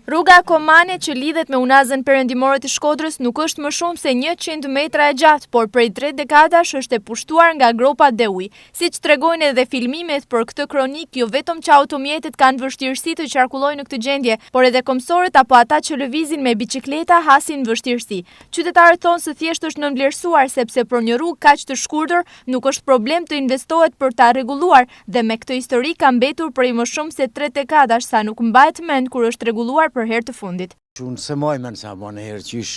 Rruga Komane që lidhet me unazën perëndimore të Shkodrës nuk është më shumë se 100 metra e gjatë, por prej 3 dekadash është e pushtuar nga gropa dhe ujë. Siç tregojnë edhe filmimet për këtë kronik, jo vetëm që automjetet kanë vështirësi të qarkullojnë në këtë gjendje, por edhe komsorët apo ata që lëvizin me biçikleta hasin vështirësi. Qytetarët thonë se thjesht është nënvlerësuar sepse për një rrugë kaq të shkurtër nuk është problem të investohet për ta rregulluar dhe me këtë histori ka mbetur prej më shumë se 3 dekadash sa nuk mbahet mend kur është rregulluar për herë të fundit. Unë se majmen sa ma në herë qysh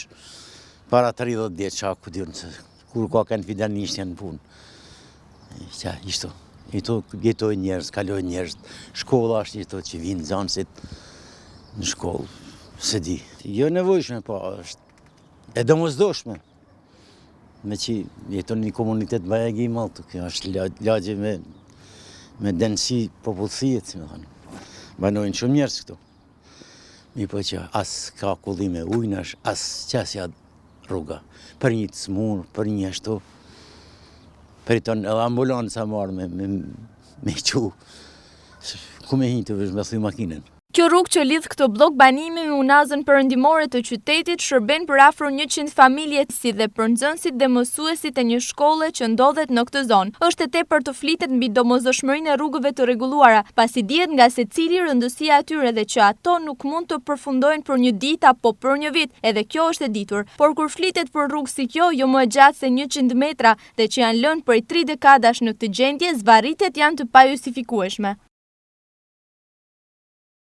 para 30 djetë qa ku dirën se kur ka kanë fidan ishtë janë punë. Qa, ishto, jetoj njerës, kaloj njerës, shkolla është ishto që vinë zanësit në shkollë, se di. Jo nevojshme, po është e domosdoshme, me që jeton një komunitet bajegi i malë, kjo është lagje me denësi popullësijet, si me thënë. Banojnë shumë njerës këto. Mi po që as ka kullime ujnash, as qasja rruga. Për një të smur, për një ashtu. Për i tonë edhe ambulanca marrë me qu. Ku me hinë të vësh me thuj makinën. Kjo rrugë që lidh këtë blok banimi me unazën perëndimore të qytetit shërben për afro 100 familje, si dhe për nxënësit dhe mësuesit e një shkolle që ndodhet në këtë zonë. Është e tepër të flitet mbi domosdoshmërinë e rrugëve të rregulluara, pasi dihet nga secili rëndësia e tyre dhe që ato nuk mund të përfundojnë për një ditë apo për një vit, edhe kjo është e ditur. Por kur flitet për rrugë si kjo, jo më e gjatë se 100 metra dhe që janë lënë prej 3 dekadash në këtë gjendje, zvarritet janë të pajustifikueshme.